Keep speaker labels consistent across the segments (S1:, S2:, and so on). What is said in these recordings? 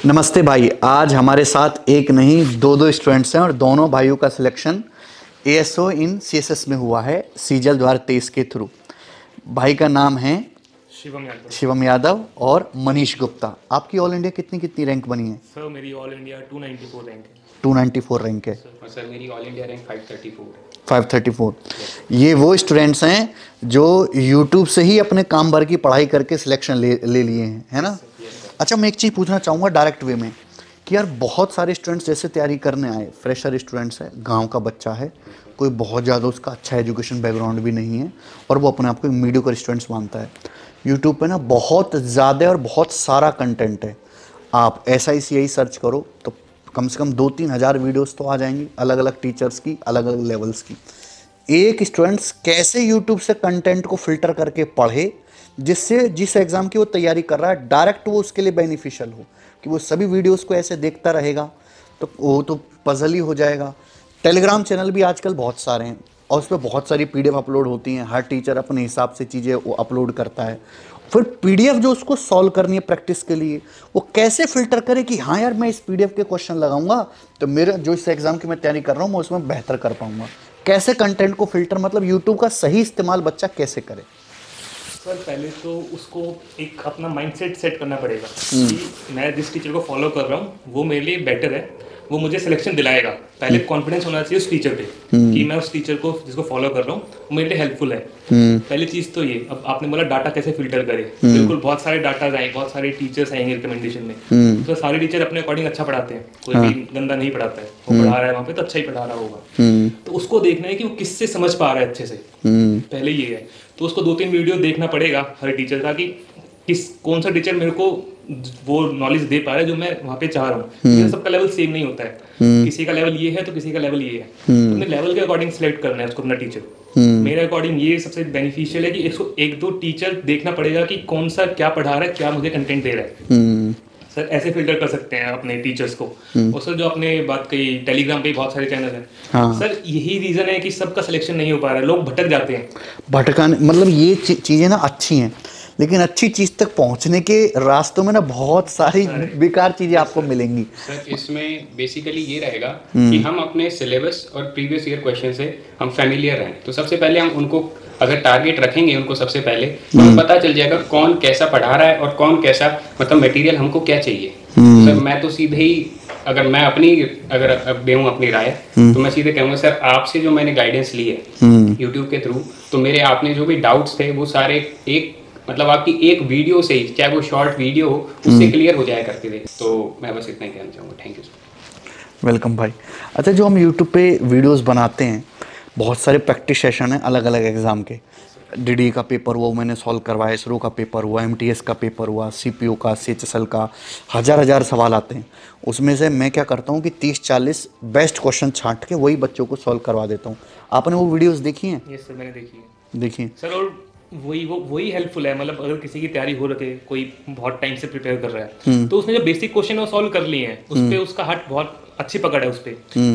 S1: नमस्ते भाई। आज हमारे साथ एक नहीं दो स्टूडेंट्स हैं और दोनों भाइयों का सिलेक्शन एएसओ इन सीएसएस में हुआ है सीजल 2023 के थ्रू। भाई का नाम है शिवम यादव और मनीष गुप्ता। आपकी ऑल इंडिया कितनी कितनी रैंक बनी है?
S2: सर मेरी ऑल इंडिया 294 रैंक है।
S1: 294 रैंक है
S3: और सर मेरी ऑल इंडिया रैंक 534
S1: 534। ये वो स्टूडेंट्स हैं जो यूट्यूब से ही अपने काम भर की पढ़ाई करके सिलेक्शन ले लिए हैं, है ना? अच्छा, मैं एक चीज़ पूछना चाहूँगा डायरेक्ट वे में कि यार बहुत सारे स्टूडेंट्स जैसे तैयारी करने आए, फ्रेशर स्टूडेंट्स है, गांव का बच्चा है, कोई बहुत ज़्यादा उसका अच्छा एजुकेशन बैकग्राउंड भी नहीं है और वो अपने आप को मीडियोकर स्टूडेंट्स मानता है। यूट्यूब पे ना बहुत ज़्यादा और बहुत सारा कंटेंट है। आप SICI सर्च करो तो कम से कम 2-3 हज़ार वीडियोस तो आ जाएंगी, अलग अलग टीचर्स की, अलग अलग लेवल्स की। एक स्टूडेंट्स कैसे यूट्यूब से कंटेंट को फिल्टर करके पढ़े जिससे जिस एग्ज़ाम की वो तैयारी कर रहा है डायरेक्ट वो उसके लिए बेनिफिशियल हो, कि वो सभी वीडियोस को ऐसे देखता रहेगा तो वो तो पजल ही हो जाएगा। टेलीग्राम चैनल भी आजकल बहुत सारे हैं और उस पर बहुत सारी PDF अपलोड होती हैं। हर टीचर अपने हिसाब से चीज़ें वो अपलोड करता है। फिर PDF जो उसको सॉल्व करनी है प्रैक्टिस के लिए, वो कैसे फिल्टर करे कि हाँ यार मैं इस PDF के क्वेश्चन लगाऊंगा तो मेरा जो इस एग्ज़ाम की मैं तैयारी कर रहा हूँ मैं उसमें बेहतर कर पाऊंगा। कैसे कंटेंट को फिल्टर, मतलब यूट्यूब का सही इस्तेमाल बच्चा कैसे करे?
S2: सर पहले तो उसको एक अपना माइंडसेट सेट करना पड़ेगा कि मैं जिस टीचर को फॉलो कर रहा हूँ वो मेरे लिए बेटर है, वो मुझे सिलेक्शन दिलाएगा। पहले कॉन्फिडेंस होना चाहिए उस टीचर पे कि मैं उस टीचर को जिसको फॉलो कर रहा हूँ वो मेरे लिए हेल्पफुल है। पहली चीज़ तो ये। अब आपने बोला डाटा कैसे फिल्टर करे, बिल्कुल बहुत सारे डाटा आएंगे, बहुत सारे टीचर्स आएंगे रिकमेंडेशन में, तो सारे टीचर अपने अकॉर्डिंग अच्छा पढ़ाते हैं, कोई भी गंदा नहीं पढ़ाता है। वो पढ़ा रहा है वहाँ पे तो अच्छा ही पढ़ा रहा होगा, तो उसको देखना है कि वो किससे समझ पा रहा है अच्छे से। पहले ये है, तो उसको 2-3 वीडियो देखना पड़ेगा हर टीचर का कि कौन सा टीचर मेरे को वो नॉलेज दे पा रहा है जो मैं वहाँ पे चाह रहा हूँ। सबका लेवल सेम नहीं होता है, किसी का लेवल ये है तो किसी का लेवल ये है, तो अपने लेवल के अकॉर्डिंग सिलेक्ट करना है उसको अपना टीचर। मेरे अकॉर्डिंग ये सबसे बेनिफिशियल है कि इसको 1-2 टीचर देखना पड़ेगा कि कौन सा क्या पढ़ा रहा है, क्या मुझे कंटेंट दे रहा है। सर ऐसे फिल्टर कर सकते हैं अपने टीचर्स को। और सर जो आपने बात कही टेलीग्राम पे बहुत सारे चैनल हैं, सर यही रीज़न है कि सबका सिलेक्शन नहीं हो पा रहा है, लोग भटक जाते हैं।
S1: भटकाने मतलब ये चीज़ें ना अच्छी हैं, लेकिन अच्छी चीज़ तक पहुंचने के रास्तों में ना बहुत सारी बेकार चीज़ें आपको मिलेंगी।
S3: सर इसमें बेसिकली ये रहेगा कि हम अपने सिलेबस और प्रीवियस ईयर क्वेश्चन से हम फैमिलियर हैं, तो सबसे पहले हम उनको अगर टारगेट रखेंगे उनको सबसे पहले तो हमें पता चल जाएगा कौन कैसा पढ़ा रहा है और कौन कैसा मतलब मटेरियल हमको क्या चाहिए। सर मैं तो सीधे ही अगर मैं अपनी अगर दूँ अपनी राय तो मैं सीधे कहूँगा सर आपसे जो मैंने गाइडेंस ली है यूट्यूब के थ्रू, तो मेरे आपने जो भी डाउट्स थे वो सारे एक मतलब आपकी एक वीडियो से ही, चाहे वो शॉर्ट वीडियो हो, उससे क्लियर हो जाया करते थे। तो मैं बस इतना ही कहना चाहूँगा। Thank you sir.
S1: वेलकम भाई। अच्छा, जो हम यूट्यूब पे वीडियोस बनाते हैं, बहुत सारे प्रैक्टिस सेशन हैं अलग अलग एग्ज़ाम के। DD का पेपर हुआ मैंने सॉल्व करवाया, इसरो का पेपर हुआ, MTS का पेपर हुआ, CPO का, CHSL का, हज़ार सवाल आते हैं। उसमें से मैं क्या करता हूँ कि 30-40 बेस्ट क्वेश्चन छांट के वही बच्चों को सॉल्व करवा देता हूँ। आपने वो वीडियोज़ देखी हैं?
S2: यस सर मैंने देखी है।
S1: देखिए
S2: सर, और वही हेल्पफुल है। मतलब अगर किसी की तैयारी हो रखे, कोई बहुत टाइम से प्रिपेयर कर रहा है तो उसने जो बेसिक क्वेश्चन है वो सॉल्व कर लिए हैं, उस पे उसका हाथ बहुत अच्छी पकड़ है उस पे,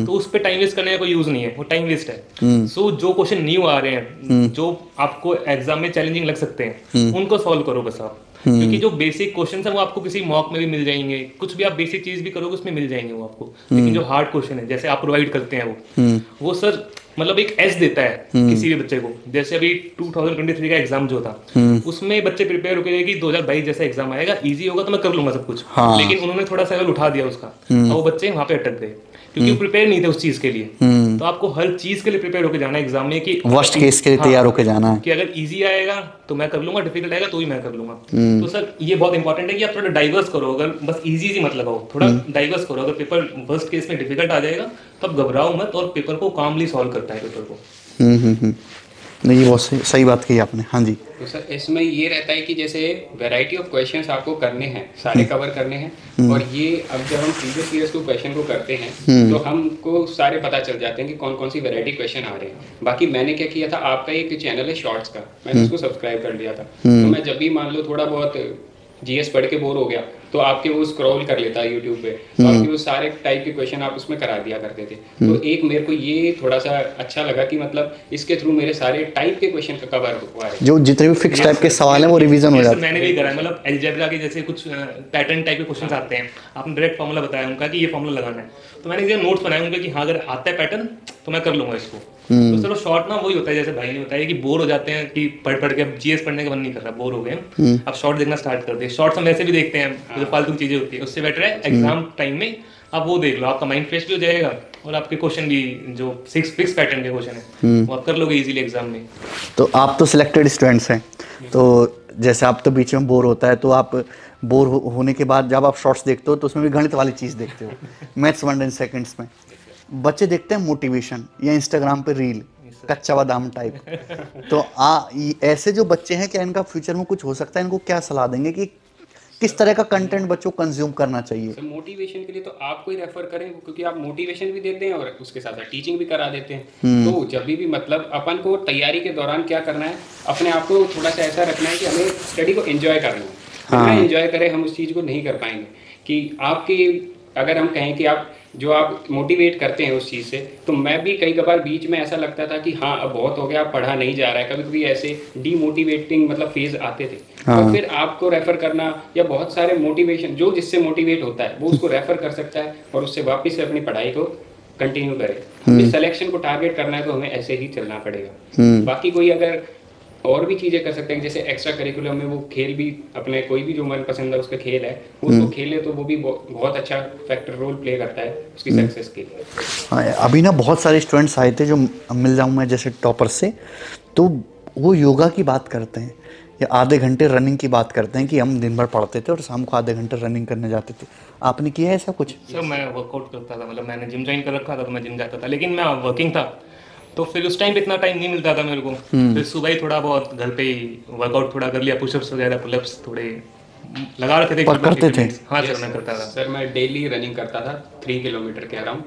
S2: तो उस पे टाइम वेस्ट करने का कोई यूज नहीं है, वो टाइम वेस्ट है। सो जो क्वेश्चन न्यू आ रहे हैं जो आपको एग्जाम में चैलेंजिंग लग सकते हैं उनको सॉल्व करो बस आप, क्योंकि जो बेसिक क्वेश्चन है वो आपको किसी मॉक में भी मिल जाएंगे, कुछ भी आप बेसिक चीज भी करोगे उसमें मिल जाएंगे वो आपको। लेकिन जो हार्ड क्वेश्चन है जैसे आप प्रोवाइड करते हैं वो सर मतलब एक एज देता है किसी भी बच्चे को। जैसे अभी 2023 का एग्जाम जो था उसमें बच्चे प्रिपेयर होकर कि 2022 जैसा एग्जाम आएगा, इजी होगा तो मैं कर लूंगा सब कुछ। लेकिन उन्होंने थोड़ा सा उठा दिया उसका और वो बच्चे वहां पे अटक गए क्योंकि वो प्रिपेयर नहीं थे उस चीज के लिए। तो आपको हर चीज के लिए प्रिपेयर होकर जाना है एग्जाम में कि
S1: वर्स्ट केस के लिए तैयार होकर जाना है
S2: कि अगर इजी आएगा तो मैं कर लूंगा, डिफिकल्ट आएगा तो ही मैं कर लूंगा। तो सर ये बहुत इंपॉर्टेंट है कि आप थोड़ा डाइवर्स करो, अगर बस इजी मत लगाओ, थोड़ा डाइवर्स करो। अगर पेपर वर्स्ट केस में डिफिकल्ट आ जाएगा तो आप घबराओ मत और पेपर को कामली सॉल्व करता है पेपर को।
S1: नहीं, ये बहुत सही बात कही आपने। हाँ जी।
S3: तो सर इसमें ये रहता है कि जैसे वैरायटी ऑफ क्वेश्चंस आपको करने हैं, सारे कवर करने हैं, और ये अब जब हम प्रीवियस ईयर्स को क्वेश्चन को करते हैं तो हमको सारे पता चल जाते हैं कि कौन कौन सी वैरायटी क्वेश्चन आ रहे हैं। बाकी मैंने क्या किया था, आपका एक चैनल है शॉर्ट्स का, मैंने उसको सब्सक्राइब कर लिया था। तो मैं जब भी मान लो थोड़ा बहुत GS पढ़ के बोर हो गया तो आपके वो स्क्रॉल कर लेता है यूट्यूब पे, तो आपके वो सारे टाइप के क्वेश्चन आप उसमें करा दिया करते थे। तो एक मेरे को ये थोड़ा सा अच्छा लगा कि मतलब इसके थ्रू मेरे सारे टाइप के क्वेश्चन का कवर हुआ है,
S1: जो जितने भी फिक्स टाइप के सवाल हैं वो रिवीजन हो जाते हैं।
S2: मैंने भी करा है, मतलब अलजेब्रा के जैसे कुछ पैटर्न टाइप के क्वेश्चंस आते हैं, आपने डायरेक्ट फॉर्मूला बताया उनका कि ये फॉर्मूला लगाना है, तो मैंने ये नोट्स बनाए उनके कि हाँ अगर आता है पैटर्न तो मैं कर लूंगा इसको। तो चलो शॉर्ट ना वही होता है, जैसे भाई ने बताया कि बोर हो जाते हैं कि पढ़ पढ़ के, अब जीएस पढ़ने का मन नहीं कर रहा, बोर हो गए, अब शॉर्ट देखना स्टार्ट कर दिए। शॉर्ट्स हम ऐसे भी देखते हैं जो फालतू चीजें होती है, उससे बेटर है एग्जाम टाइम में आप वो देख लो, आपका माइंड फ्रेश भी हो जाएगा और आपके क्वेश्चन भी जो फिक्स पैटर्न के क्वेश्चन है वो आप कर लोगे इजीली एग्जाम में।
S1: तो आप तो सिलेक्टेड स्टूडेंट्स हैं, तो जैसे आप तो बीच में बोर होता है, तो आप बोर होने के बाद जब आप शॉर्ट्स देखते हो तो उसमें भी गणित वाली चीज़ देखते हो, मैथ्स 1 सेकंड्स में। बच्चे देखते हैं मोटिवेशन या इंस्टाग्राम पे रील, कच्चा बादाम टाइप। तो ऐसे जो बच्चे हैं, क्या इनका फ्यूचर में कुछ हो सकता है? इनको क्या सलाह देंगे कि किस तरह का कंटेंट बच्चों को कंज्यूम करना चाहिए?
S3: सर मोटिवेशन के लिए तो आपको ही रेफर करें, क्योंकि आप मोटिवेशन भी देते हैं और उसके साथ साथ टीचिंग भी करा देते हैं। तो जब भी मतलब अपन को तैयारी के दौरान क्या करना है, अपने आप को थोड़ा सा ऐसा रखना है कि हमें स्टडी को एंजॉय करना है। बिना एंजॉय करें हम उस चीज़ को नहीं कर पाएंगे। कि आपकी अगर हम कहें कि आप जो आप मोटिवेट करते हैं उस चीज़ से, तो मैं भी कई बार बीच में ऐसा लगता था कि हाँ अब बहुत हो गया, अब पढ़ा नहीं जा रहा है, कभी कभी ऐसे डीमोटिवेटिंग मतलब फेज आते थे। तो फिर आपको रेफर करना या बहुत सारे मोटिवेशन जो जिससे मोटिवेट होता है वो उसको रेफर कर सकता है और उससे वापस से अपनी पढ़ाई को कंटिन्यू करे। हमें सिलेक्शन को टारगेट करना है तो हमें ऐसे ही चलना पड़ेगा। बाकी कोई अगर और भी चीज़ें कर सकते हैं, जैसे एक्स्ट्रा करिकुलम में वो खेल भी, अपने कोई भी जो मन पसंद है उसका खेल है उसको खेले तो वो भी बहुत अच्छा फैक्टर रोल प्ले करता है उसकी सक्सेस के लिए।
S1: हाँ, अभी ना बहुत सारे स्टूडेंट्स आए थे जो मिल जाऊँ मैं जैसे टॉपर से, तो वो योगा की बात करते हैं या आधे घंटे रनिंग की बात करते हैं कि हम दिन भर पढ़ते थे और शाम को आधे घंटे रनिंग करने जाते थे। आपने किया है ऐसा कुछ?
S2: सर मैं वर्कआउट करता था, मतलब मैंने जिम ज्वाइन कर रखा था, तो मैं जिम जाता था, लेकिन मैं वर्किंग था तो फिर उस टाइम पे इतना टाइम नहीं मिलता था मेरे को। फिर सुबह ही थोड़ा बहुत घर पे ही वर्कआउट थोड़ा कर लिया, पुशअप्स वगैरह, पुलअप्स थोड़े लगा रखे थे।
S1: करते थे?
S2: हाँ सर मैं करता था।
S3: सर मैं डेली रनिंग करता था 3 किलोमीटर के अराउंड,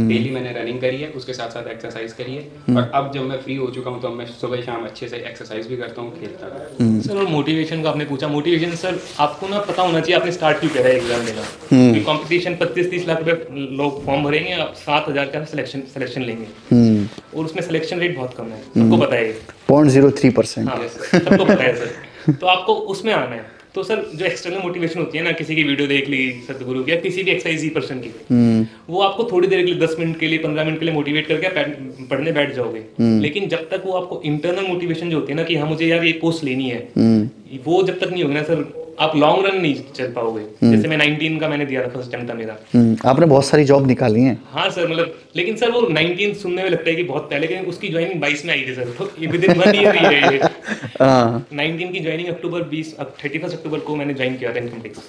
S3: डेली मैंने रनिंग करी है, उसके साथ साथ एक्सरसाइज करी है। और अब जब मैं फ्री हो चुका हूँ तो मैं सुबह शाम अच्छे से एक्सरसाइज भी करता हूँ, खेलता था।
S2: सर और मोटिवेशन का आपने पूछा, मोटिवेशन सर आपको ना पता होना चाहिए आपने स्टार्ट क्यों करा है एग्जाम देना। क्योंकि कंपटीशन 25-30 लाख रुपए लोग फॉर्म भरेंगे, आप 7,000 का सिलेक्शन लेंगे और उसमें सिलेक्शन रेट बहुत कम है, सबको पता है
S1: 0.03%।
S2: हाँ सबको पता है सर। तो आपको उसमें आना है। तो सर जो एक्सटर्नल मोटिवेशन होती है ना, किसी की वीडियो देख ली सतगुरु की या किसी भी एक्सरसाइज पर्सन की, वो आपको थोड़ी देर के लिए 10 मिनट के लिए 15 मिनट के लिए मोटिवेट करके पढ़ने बैठ जाओगे। लेकिन जब तक वो आपको इंटरनल मोटिवेशन जो होती है ना कि हाँ मुझे यार ये पोस्ट लेनी है, वो जब तक नहीं होगी ना सर, आप लॉन्ग रन नहीं चल पाओगे। जैसे मैं 19 का मैंने दिया था, फर्स्ट टाइम था मेरा।
S1: आपने बहुत सारी जॉब निकाली हैं।
S2: हाँ सर, मतलब लेकिन सर वो 19 सुनने में लगता है कि बहुत पहले, लेकिन उसकी ज्वाइनिंग 22 में आई थी सर, तो विद इन 1 ईयर ही है ये। 19 की ज्वाइनिंग अक्टूबर 31 अक्टूबर को मैंने ज्वाइन किया था इनकम टैक्स।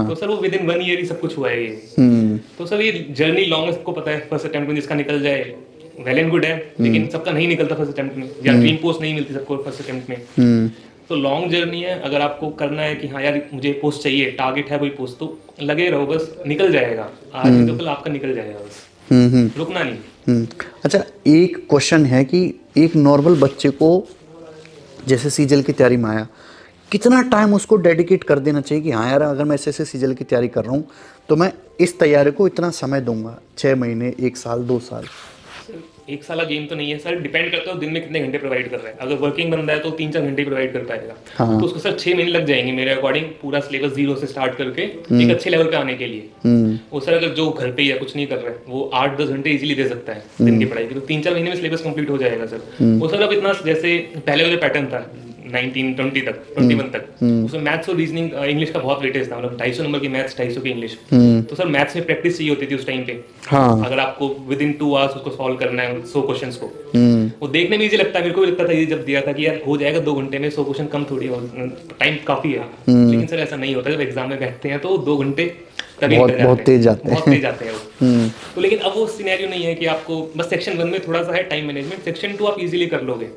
S2: तो सर वो विद इन 1 ईयर ही सब कुछ हुआ है ये। तो सर ये जर्नी लॉन्ग है, सबको पता है। फर्स्ट अटेम्प्ट में जिसका निकल जाए वेल एंड गुड है, लेकिन सबका नहीं निकलता फर्स्ट अटेम्प्ट में, या ड्रीम पोस्ट नहीं मिलती सबको फर्स्ट अटेम्प्ट में। तो लॉन्ग जर्नी है, अगर आपको करना है कि हाँ यार मुझे पोस्ट चाहिए, टारगेट है वही पोस्ट, तो लगे रहो, बस निकल जाएगा। आज नहीं तो कल आपका निकल जाएगा, बस रुकना नहीं।
S1: अच्छा, एक क्वेश्चन है कि एक नॉर्मल बच्चे को जैसे सीजल की तैयारी में आया, कितना टाइम उसको डेडिकेट कर देना चाहिए कि हाँ यार अगर मैं ऐसे सीजल की तैयारी कर रहा हूँ तो मैं इस तैयारी को इतना समय दूंगा, 6 महीने, 1 साल, 2 साल?
S2: 1 साल का गेम तो नहीं है सर, डिपेंड करता है दिन में कितने घंटे प्रोवाइड कर रहा है। अगर वर्किंग बंदा है तो 3-4 घंटे प्रोवाइड कर पाएगा। तो उसको सर 6 महीने लग जाएंगे मेरे अकॉर्डिंग, पूरा सिलेबस 0 से स्टार्ट करके एक अच्छे लेवल पे आने के लिए। वो सर अगर जो घर पे ही है, कुछ नहीं कर रहा है, वो 8-10 घंटे इजीली दे सकता है दिन की पढ़ाई की, तो 3-4 महीने में सिलेबस कंप्लीट हो जाएगा सर। वो सर अब इतना, जैसे पहले वाले पैटर्न था 19-20 तक, 21 तक, उसमें मैथ्स और रीजनिंग इंग्लिश का बहुत वेटेज था, मतलब 250 नंबर की मैथ्स, 250 की इंग्लिश। तो सर मैथ्स में प्रैक्टिस चाहिए होती थी उस टाइम पे। अगर आपको विद इन 2 आवर्स उसको सॉल्व करना है 100 क्वेश्चंस को, वो देखने में इजी लगता है, मेरे को भी लगता था ये जब दिया था कि यार हो जाएगा 2 घंटे में 100 क्वेश्चन, कम थोड़ी, टाइम काफी है। लेकिन सर ऐसा नहीं होता, जब एग्जाम में बैठते हैं तो 2 घंटे
S1: बहुत तेज जाते
S2: हैं वो। तो लेकिन अब वो सिनेरियो नहीं है कि आपको बस सेक्शन 1 में थोड़ा सा है टाइम मैनेजमेंट, सेक्शन 2 आप इजीली कर लोगे।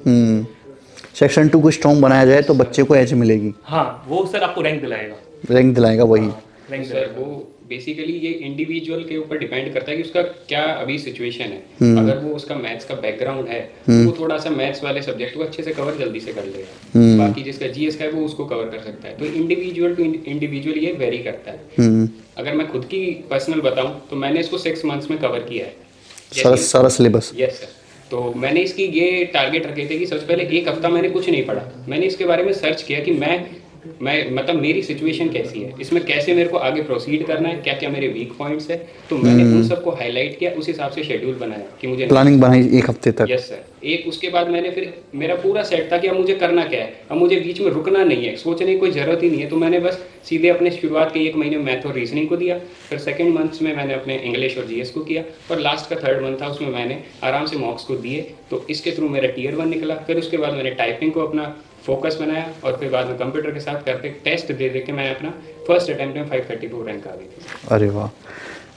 S1: सेक्शन 2 को स्ट्रॉन्ग बनाया जाए तो बच्चे को एज मिलेगी।
S2: हाँ वो सर आपको रैंक दिलाएगा
S1: वही
S3: सर वो बेसिकली ये इंडिविजुअल के ऊपर डिपेंड करता है कि उसका क्या अभी सिचुएशन है। अगर वो उसका मैथ्स का बैकग्राउंड है तो वो थोड़ा सा मैथ्स वाले सब्जेक्ट को अच्छे से कवर जल्दी से कर लेगा। बाकी जिसका जीएस का है वो उसको कवर कर सकता है। तो इंडिविजुअल टू इंडिविजुअल ये वेरी करता है। अगर मैं खुद की पर्सनल बताऊं तो मैंने इसको 6 मंथ्स में कवर किया है
S1: सारा सिलेबस।
S3: Yes sir. तो मैंने इसकी ये टारगेट रखे थे कि सबसे पहले 1 हफ्ता मैंने कुछ नहीं पढ़ा, मैंने इसके बारे में सर्च किया कि मैं मतलब मेरी सिचुएशन कैसी है, इसमें कैसे मेरे को आगे प्रोसीड करना है, क्या क्या मेरे वीक पॉइंट्स है। तो मैंने उन सबको हाईलाइट किया, उस हिसाब से शेड्यूल बनाया कि मुझे
S1: प्लानिंग बनाई 1 हफ्ते तक।
S3: Yes sir. एक उसके बाद मैंने फिर मेरा पूरा सेट था कि अब मुझे करना क्या है, अब मुझे बीच में रुकना नहीं है, सोचने की कोई ज़रूरत ही नहीं है। तो मैंने बस सीधे अपने शुरुआत के 1 महीने मैथ और रीजनिंग को दिया, फिर सेकंड मंथ्स में मैंने अपने इंग्लिश और जीएस को किया, और लास्ट का 3rd मंथ था उसमें मैंने आराम से मॉक्स को दिए। तो इसके थ्रू मेरा Tier 1 निकला। फिर उसके बाद मैंने टाइपिंग को अपना फोकस बनाया, और फिर बाद में कंप्यूटर के साथ करते टेस्ट दे के मैं अपना फर्स्ट अटेम्प्ट में 534 रैंक आ गई थी।
S1: अरे वाह,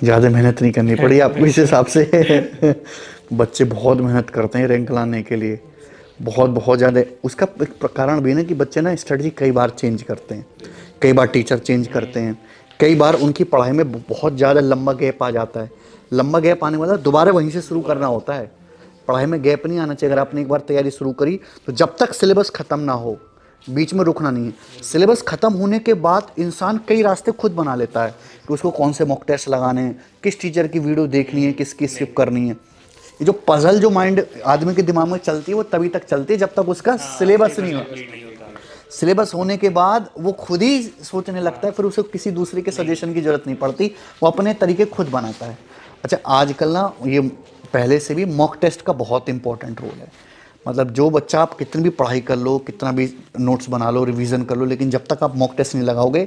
S1: ज़्यादा मेहनत नहीं करनी पड़ी आपको इस हिसाब से। बच्चे बहुत मेहनत करते हैं रैंक लाने के लिए, बहुत ज़्यादा। उसका एक कारण भी है ना कि बच्चे ना स्ट्रेटजी कई बार चेंज करते हैं, कई बार टीचर चेंज करते हैं, कई बार उनकी पढ़ाई में बहुत ज़्यादा लंबा गैप आ जाता है। लंबा गैप आने वाला दोबारा वहीं से शुरू करना होता है। पढ़ाई में गैप नहीं आना चाहिए। अगर आपने एक बार तैयारी शुरू करी तो जब तक सिलेबस ख़त्म ना हो बीच में रुकना नहीं है। सिलेबस ख़त्म होने के बाद इंसान कई रास्ते खुद बना लेता है कि उसको कौन से मॉक टेस्ट लगाने हैं, किस टीचर की वीडियो देखनी है, किसकी स्किप करनी है। ये जो पजल जो माइंड आदमी के दिमाग में चलती है वो तभी तक चलती है जब तक उसका सिलेबस नहीं होता। सिलेबस होने के बाद वो खुद ही सोचने लगता है, फिर उसे किसी दूसरे के सजेशन की ज़रूरत नहीं पड़ती, वो अपने तरीके खुद बनाता है। अच्छा, आजकल ना ये पहले से भी मॉक टेस्ट का बहुत इंपॉर्टेंट रोल है। मतलब जो बच्चा, आप कितनी भी पढ़ाई कर लो, कितना भी नोट्स बना लो, रिवीजन कर लो, लेकिन जब तक आप मॉक टेस्ट नहीं लगाओगे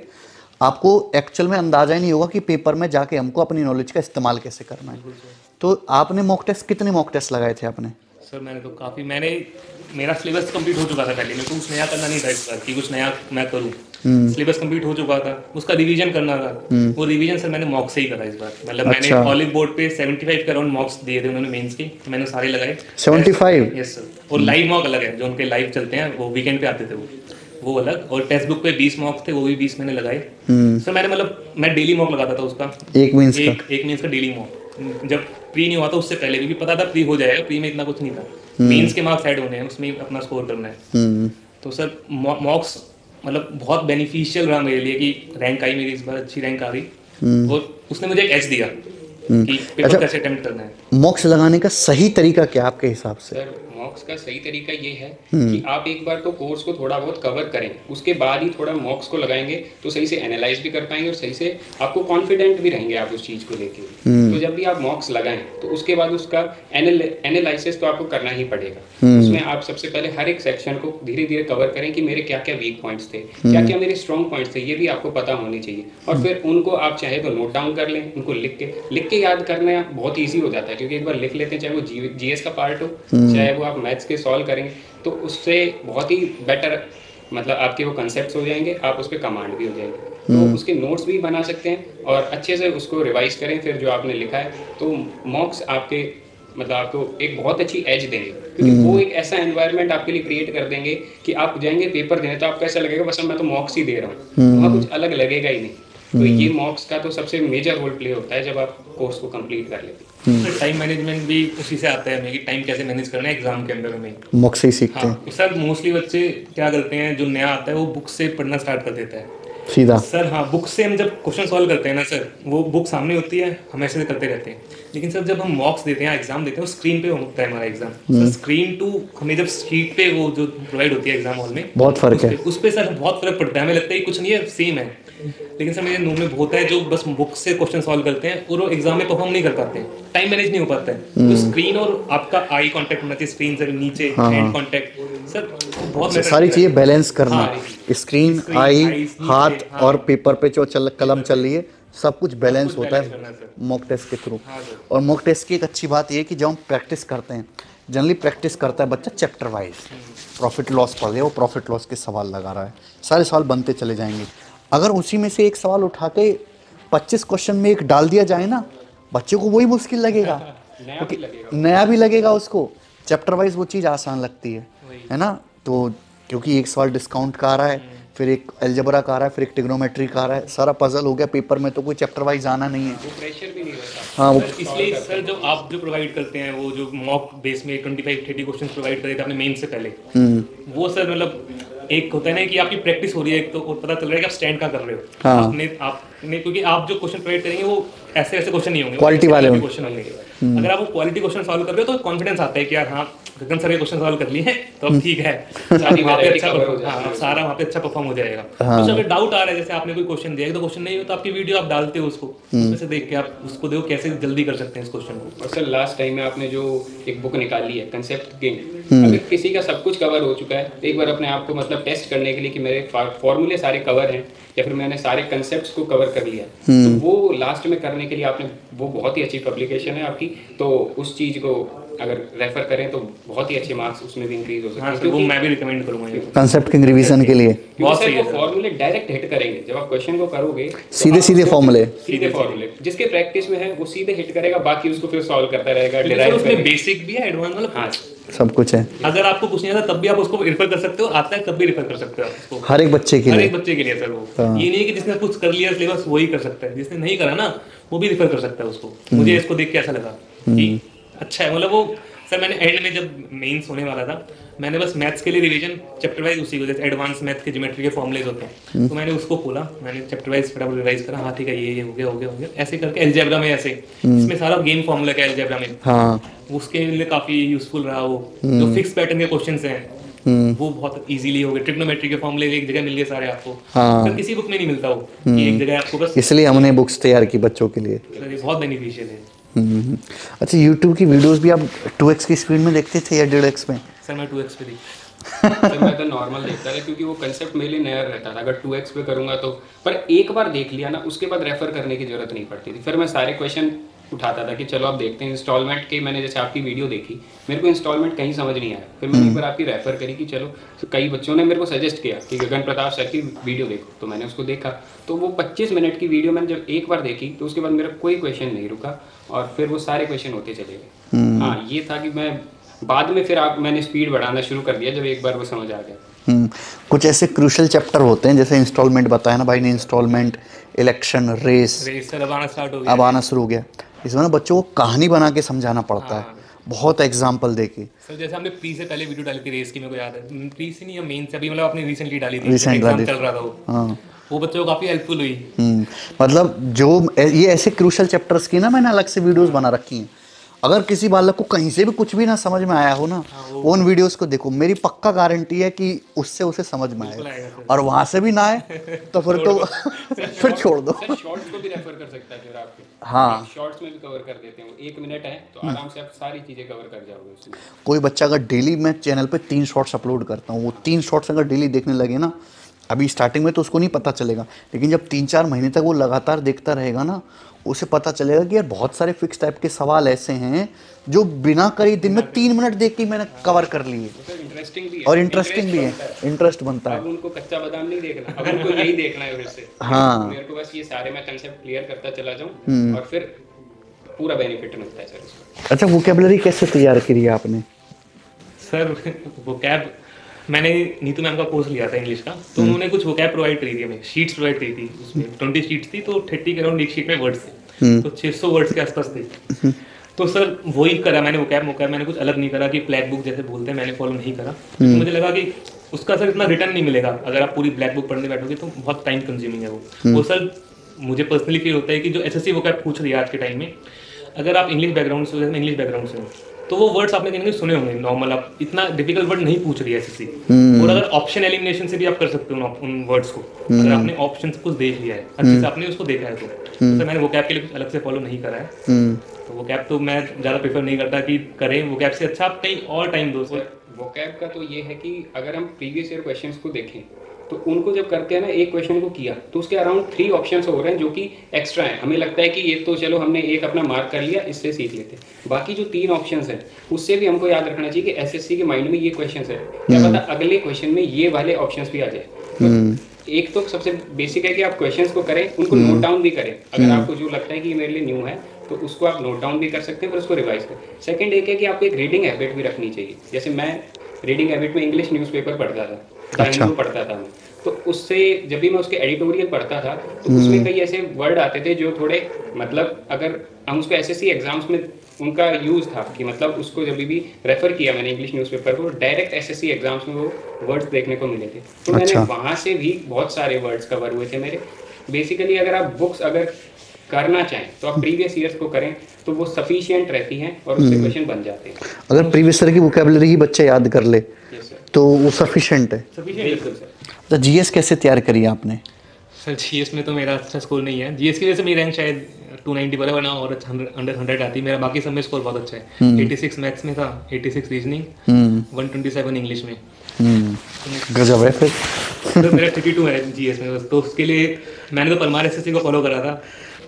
S1: आपको एक्चुअल में अंदाज़ा ही नहीं होगा कि पेपर में जाके हमको अपनी नॉलेज का इस्तेमाल कैसे करना है। तो आपने मॉक टेस्ट, कितने मॉक टेस्ट लगाए थे आपने?
S2: सर मैंने तो काफ़ी, मेरा सिलेबस कंप्लीट हो चुका था पहले, मेरे को कुछ नया करना नहीं था इस बार कि कुछ नया मैं करूँ। सिलेबस कंप्लीट हो चुका था, उसका रिवीजन करना था। वो रिवीजन सर मैंने मॉक से ही करा इस बार। मतलब मैंने ऑलिव बोर्ड पे 75 के अराउंड मॉक्स दिए थे उन्होंने मेंस के, मैंने सारे लगाए
S1: 75।
S2: Yes sir. और लाइव मॉक अलग है, जो उनके लाइव चलते हैं वो वीकेंड पे आते थे वो अलग। और टेक्स्ट बुक पे 20 मॉक्स थे, वो भी 20 मैंने लगाए। सर मैंने मतलब मैं डेली मॉक लगाता था उसका, एक मीन्स का डेली मॉक। जब प्री नहीं हुआ था उससे पहले भी पता था प्री हो जाएगा, प्री में इतना कुछ नहीं था, मेंस के मार्क्स ऐड होने हैं, उसमें अपना स्कोर करना है। तो सर मॉक्स मतलब बहुत बेनिफिशियल रहा मेरे लिए कि रैंक आई मेरी इस बार, अच्छी रैंक आ गई। और उसने मुझे एक एज दिया कि पेपर कैसे अटेम्प्ट करना है।
S1: मॉक्स लगाने का सही तरीका क्या आपके हिसाब से?
S3: सर मॉक्स का सही तरीका ये है कि आप एक बार तो कोर्स को थोड़ा बहुत कवर करें, उसके बाद ही थोड़ा मॉक्स को लगाएंगे तो सही से एनालाइज भी कर पाएंगे और सही से आपको कॉन्फिडेंट भी रहेंगे आप उस चीज़ को लेके। तो जब भी आप मॉक्स लगाएं तो उसके बाद उसका एनालिसिस तो आपको करना ही पड़ेगा। उसमें आप सबसे पहले हर एक सेक्शन को धीरे धीरे कवर करें कि मेरे क्या क्या वीक पॉइंट्स थे, क्या क्या मेरे स्ट्रॉन्ग पॉइंट्स थे, ये भी आपको पता होनी चाहिए। और फिर उनको आप चाहे तो नोट डाउन कर लें, उनको लिख के याद करना बहुत ईजी हो जाता है, क्योंकि एक बार लिख लेते हैं, चाहे वो जीएस का पार्ट हो, चाहे वो आप मैथ्स के सॉल्व करेंगे, तो उससे बहुत ही बेटर मतलब आपके वो कंसेप्ट्स हो जाएंगे, आप उस पर कमांड भी हो जाएंगे। तो उसके नोट्स भी बना सकते हैं और अच्छे से उसको रिवाइज करें फिर जो आपने लिखा है। तो मॉक्स आपके मतलब आपको एक बहुत अच्छी एज देंगे, क्योंकि वो एक ऐसा एनवायरनमेंट आपके लिए क्रिएट कर देंगे कि आप जाएंगे पेपर देने तो आपको ऐसा लगेगा बस मैं तो मॉक्स ही दे रहा हूँ, वहाँ कुछ अलग लगेगा ही नहीं। तो ये मॉक्स का तो सबसे मेजर रोल प्ले होता है जब आप कोर्स को कंप्लीट कर लेते हैं।
S2: टाइम मैनेजमेंट भी उसी से आता है हमें कि टाइम कैसे मैनेज करना है एग्जाम के अंदर में,
S1: मॉक्स से ही सीखते हैं।
S2: सर मोस्टली बच्चे क्या करते हैं, जो नया आता है वो बुक से पढ़ना स्टार्ट कर देता है
S1: सीधा।
S2: सर हाँ, बुक से हम जब क्वेश्चन सॉल्व करते हैं ना सर, वो बुक सामने होती है, हम ऐसे करते रहते हैं। लेकिन सर जब हम मॉक्स देते हैं, एग्जाम देते हैं, वो स्क्रीन पे होता है हमारा एग्जाम। सर स्क्रीन टू हमें जब शीट पे वो जो प्रोवाइड होती है एग्जाम हॉल में,
S1: बहुत फर्क है
S2: उस पर सर बहुत फर्क पड़ता है। हमें लगता है कुछ नहीं है, सेम है। लेकिन सर मेरे नोट में बहुत है जो बस बुक से क्वेश्चन सॉल्व करते हैं और वो एग्जाम में परफॉर्म नहीं कर पाते, टाइम मैनेज नहीं हो पाता है। तो स्क्रीन और आपका आई कांटेक्ट होना चाहिए, स्क्रीन से नीचे हैंड कांटेक्ट, सर बहुत
S1: सारी चीजें बैलेंस करना, स्क्रीन, आई, हाथ और पेपर पे जो कलम चल रही है, सब कुछ बैलेंस होता है मॉक टेस्ट के थ्रू। और मॉक टेस्ट की एक अच्छी बात ये है कि जब हम प्रैक्टिस करते हैं, जनरली प्रैक्टिस करता है बच्चा चैप्टर वाइज, प्रॉफिट लॉस पढ़ लिया, वो प्रॉफिट लॉस के सवाल लगा रहा है, सारे सवाल बनते चले जाएंगे। अगर उसी में से एक सवाल उठा के 25 क्वेश्चन में एक डाल दिया जाए ना, बच्चे को वही मुश्किल लगेगा, नया भी लगेगा उसको। चैप्टर वाइज वो चीज़ आसान लगती है ना। तो क्योंकि एक सवाल डिस्काउंट का आ रहा है, फिर एक अलजेब्रा का आ रहा है, फिर एक ट्रिग्नोमेट्री का आ रहा है, सारा पजल हो गया। पेपर में तो कोई चैप्टर वाइज आना नहीं है।
S3: वो प्रेशर भी नहीं रहता।
S1: हाँ वो
S2: इसलिए सर जो आप जो प्रोवाइड करते हैं वो जो मॉक बेस में 25-30 क्वेश्चन प्रोवाइड करे थे आपने मेन से पहले, वो सर मतलब एक होता है ना कि आपकी प्रैक्टिस हो रही है, एक तो पता चल रहा है कि आप स्टैंड कहाँ कर रहे हो।
S1: हाँ।
S2: आपने क्योंकि आप जो क्वेश्चन प्रोवाइड करेंगे वो ऐसे क्वेश्चन नहीं होंगे,
S1: क्वालिटी वाले होंगे।
S2: क्वेश्चन होंगे। अगर आप वो क्वालिटी क्वेश्चन सॉल्व कर रहे हो तो कॉन्फिडेंस आता है कि यार हाँ गगन सर के क्वेश्चन सॉल्व कर लिए हैं तो अब ठीक है, सारी वहाँ पे अच्छा सारा वहाँ पे अच्छा परफॉर्म हो जाएगा। तो अगर डाउट आ रहा है, जैसे आपने कोई क्वेश्चन दिया तो क्वेश्चन नहीं हो तो आपकी वीडियो आप डालते हो उसको, उसमें से देख के आप उसको देखो कैसे जल्दी कर सकते हैं इस क्वेश्चन को।
S3: और सर लास्ट टाइम में आपने जो एक बुक निकाली है कंसेप्ट गेम, अगर किसी का सब कुछ कवर हो चुका है, एक बार अपने आप को मतलब टेस्ट करने के लिए कि मेरे फॉर्मूले सारे कवर हैं या फिर मैंने सारे कंसेप्ट्स को कवर कर लिया, तो वो लास्ट में करने के लिए आपने, वो बहुत ही अच्छी पब्लिकेशन है आपकी, तो उस चीज़ को अगर रेफर करें तो बहुत ही अच्छे मार्क्स उसमें भी इंक्रीज हो सकते हैं।
S2: हाँ, वो मैं भी रिकमेंड करूँगा
S1: कंसेप्ट के रिवीजन के लिए।
S3: बहुत सही है, फॉर्मूले डायरेक्ट हिट करेंगे जब आप क्वेश्चन को करोगे,
S1: सीधे
S3: फॉर्मूले जिसके प्रैक्टिस में है वो सीधे हिट करेगा, बाकी उसको फिर सॉल्व करता रहेगा। डिराइव
S2: उसमें बेसिक भी है, एडवांस मतलब
S3: हाँ
S1: सब कुछ है।
S2: अगर आपको कुछ नहीं आता तब भी आप उसको रेफर कर सकते हो, आता है तब भी रेफर कर सकते हो उसको,
S1: हर एक बच्चे के लिए,
S2: हर एक बच्चे के लिए सर। वो ये नहीं है कि जिसने कुछ कर लिया सिलेबस वही कर सकता है, जिसने नहीं करा ना वो भी रेफर कर सकता है उसको। मुझे इसको देख के ऐसा लगा कि अच्छा है, मतलब वो सर मैंने एंड में जब मेंस होने वाला था मैंने बस मैथ्स के लिए रिवीजन चैप्टर वाइज उसी को, जैसे एडवांस मैथ के ज्योमेट्री के फॉर्मुलेज होते हैं तो मैंने उसको खोला, मैंने चैप्टर वाइज फटाफट रिवाइज करा, हाँ ठीक है ये हो गया ऐसे करके। अलजेब्रा में ऐसे इसमें सारा गेम फॉर्मूला का अलजेब्रा में, हाँ उसके लिए काफी यूजफुल रहा वो। जो फिक्स पैटर्न के क्वेश्चंस हैं वो बहुत इजीली हो गए। ट्रिग्नोमेट्री के फॉर्मूले एक जगह मिल गए सारे आपको, सर किसी बुक में नहीं मिलता वो कि एक जगह आपको बस,
S1: इसलिए हमने बुक्स तैयार की बच्चों के लिए।
S2: सर ये बहुत बेनिफिशियल है।
S1: अच्छा YouTube की वीडियोस भी आप 2x की स्पीड में देखते थे या 1.5x में?
S2: सर मैं 2x पे थी।
S3: सर मैं तो नॉर्मल देखता था क्योंकि वो कंसेप्ट मेरे लिए नया रहता था। अगर 2x पे करूँगा तो, पर एक बार देख लिया ना उसके बाद रेफर करने की जरूरत नहीं पड़ती थी। फिर मैं सारे क्वेश्चन उठाता था कि चलो आप देखते हैं इंस्टॉलमेंट के। मैंने जैसे आपकी वीडियो देखी, मेरे को इंस्टॉलमेंट कहीं समझ नहीं आया, फिर मैंने एक बार आपकी रेफर करी कि चलो, तो कई बच्चों ने मेरे को सजेस्ट किया कि गगन प्रताप सर की वीडियो देखो, तो मैंने उसको देखा। तो वो 25 मिनट की वीडियो मैंने जब एक बार देखी तो उसके बाद मेरा कोई क्वेश्चन नहीं रुका और फिर वो सारे क्वेश्चन होते चले गए। हाँ ये था कि मैं बाद में फिर मैंने स्पीड बढ़ाना शुरू कर दिया जब एक बार वो समझ आ गया।
S1: कुछ ऐसे क्रूशल चैप्टर होते हैं जैसे इंस्टॉलमेंट बताया ना भाई ने, इंस्टॉलमेंट, इलेक्शन, रेस
S2: सर अब आना स्टार्ट हो गया,
S1: अब आना शुरू हो गया। इसमें ना बच्चों को कहानी बना के समझाना पड़ता है, बहुत एग्जाम्पल देके।
S2: सर जैसे हमने प्री से पहले वीडियो डाली थी रेस की, मेरे को याद है, प्री से नहीं मेन से, अभी मतलब आपने रिसेंटली डाली थी, एग्जाम चल रहा था वो। हाँ वो बच्चों को काफी हेल्पफुल हुई।
S1: मतलब जो ये ऐसे क्रूशल चैप्टर्स की ना मैंने अलग से वीडियोस बना रखी हैं। अगर किसी बालक को कहीं से भी कुछ भी ना समझ में आया हो ना, उन वीडियोस को देखो, मेरी पक्का गारंटी है कि उससे उसे समझ में आए, और वहां से भी ना आए तो फिर तो फिर छोड़ दो।
S3: शॉर्ट्स को भी रेफर कर सकता है फिर आपके,
S1: हाँ
S3: शॉर्ट्स में भी कवर कर देते हैं, 1 मिनट है तो आराम से आप सारी चीजें कवर कर जाओगे उसमें।
S1: कोई बच्चा अगर डेली, मैं चैनल पे 3 शॉर्ट्स अपलोड करता हूँ, वो 3 शॉर्ट्स अगर डेली देखने लगे ना, अभी स्टार्टिंग में तो उसको नहीं पता चलेगा, लेकिन जब 3-4 महीने तक वो लगातार देखता रहेगा ना, उसे पता चलेगा कि यार बहुत सारे फिक्स टाइप के सवाल ऐसे हैं जो बिना करे दिन में 3 मिनट देख के मैंने कवर कर लिए।
S3: इंटरेस्टिंग भी है,
S1: और इंटरेस्टिंग भी है, इंटरेस्ट बनता है।
S3: अब उनको कच्चा बादाम नहीं देखना, अब उनको यही देखना है फिर से।
S1: हाँ
S3: मेरे को बस ये सारे मैं कंसेप्ट क्लियर करता चला जाऊं और फिर पूरा बेनिफिट मिलता है सर इसका।
S1: अच्छा वोकैबुलरी कैसे तैयार करी है आपने?
S2: सर वोकैब मैंने नीतू मैम का कोर्स लिया था इंग्लिश का, तो उन्होंने कुछ वोकैब प्रोवाइड करी थी हमें, शीट्स प्रोवाइड करी थी, उसमें 20 शीट्स थी, तो 30 के अराउंड एक शीट में वर्ड्स थे, तो 600 वर्ड्स के आसपास थे। तो सर वही करा मैंने, वोकैब मैंने कुछ अलग नहीं करा कि ब्लैक बुक जैसे बोलते हैं, मैंने फॉलो नहीं करा। तो मुझे लगा कि उसका सर इतना रिटर्न नहीं मिलेगा, अगर आप पूरी ब्लैक बुक पढ़ने बैठोगे तो बहुत टाइम कंज्यूमिंग है वो सर मुझे पर्सनली फील होता है कि जो एसएससी वोकैब पूछ रही है आज के टाइम में, अगर आप इंग्लिश बैकग्राउंड से, इंग्लिश बैकग्राउंड से तो वो वर्ड्स आपने कहीं सुने होंगे नॉर्मल, आप इतना डिफिकल्ट वर्ड नहीं पूछ रही है एसएससी। और अगर ऑप्शन एलिमिनेशन से भी आप कर सकते हो उन वर्ड्स को, अगर आपने ऑप्शन कुछ देख लिया है, अच्छे से आपने उसको देखा है तो मैंने वोकैब के लिए कुछ अलग से फॉलो नहीं करा है। तो वोकैब तो मैं ज़्यादा प्रेफर नहीं करता कि करें, वोकैब से अच्छा आप कहीं और टाइम दो।
S3: वोकैब का तो ये है कि अगर हम प्रीवियस ईयर क्वेश्चंस को देखें तो उनको जब करते हैं ना, एक क्वेश्चन को किया तो उसके अराउंड 3 ऑप्शंस हो रहे हैं जो कि एक्स्ट्रा हैं। हमें लगता है कि ये तो चलो हमने एक अपना मार्क कर लिया, इससे सीख लेते हैं। बाकी जो 3 ऑप्शंस हैं उससे भी हमको याद रखना चाहिए कि एसएससी के माइंड में ये क्वेश्चंस है, क्या पता अगले क्वेश्चन में ये वाले ऑप्शंस भी आ जाए। तो एक तो सबसे बेसिक है कि आप क्वेश्चंस को करें, उनको नोट डाउन भी करें। अगर आपको जो लगता है कि ये मेरे लिए न्यू है तो उसको आप नोट डाउन भी कर सकते हैं, फिर उसको रिवाइज करें। सेकंड एक है कि आपको एक रीडिंग हैबिट भी रखनी चाहिए। जैसे मैं रीडिंग हैबिट में इंग्लिश न्यूज़पेपर पढ़ता था, हिंदू पढ़ता था मैं, तो उससे जब भी मैं उसके एडिटोरियल पढ़ता था तो उसमें कई ऐसे वर्ड आते थे जो थोड़े मतलब अगर हम उसको एसएससी एग्जाम्स में उनका यूज़ था कि मतलब उसको जब भी रेफर किया मैंने इंग्लिश न्यूज़पेपर को, डायरेक्ट एसएससी एग्जाम्स में वो वर्ड्स देखने को मिले थे। तो मैंने वहाँ से भी बहुत सारे वर्ड्स कवर हुए थे मेरे। बेसिकली अगर आप बुक्स अगर करना चाहें तो आप प्रीवियस ईयर्स को करें तो वो सफिशिएंट रहती हैं और उससे क्वेश्चन बन जाते हैं।
S1: अगर प्रीवियस ईयर की वोकैबुलरी ही बच्चा याद कर ले तो वो सफिशिएंट है।
S3: बिल्कुल सर।
S1: तो जीएस कैसे तैयार करी आपने?
S2: सर जीएस में तो मेरा अच्छा स्कोर नहीं है, जीएस की वजह से मेरी रैंक शायद 290 पर है, वरना और अंडर 100 आती। मेरा बाकी सब में स्कोर बहुत अच्छा है। 86 मैथ्स में था, 86 रीजनिंग, 127 इंग्लिश में।
S1: गजब है फिर।
S2: तो मेरा 32 है जीएस में बस। तो उसके लिए मैंने तो परमार एसएससी को फॉलो करा था,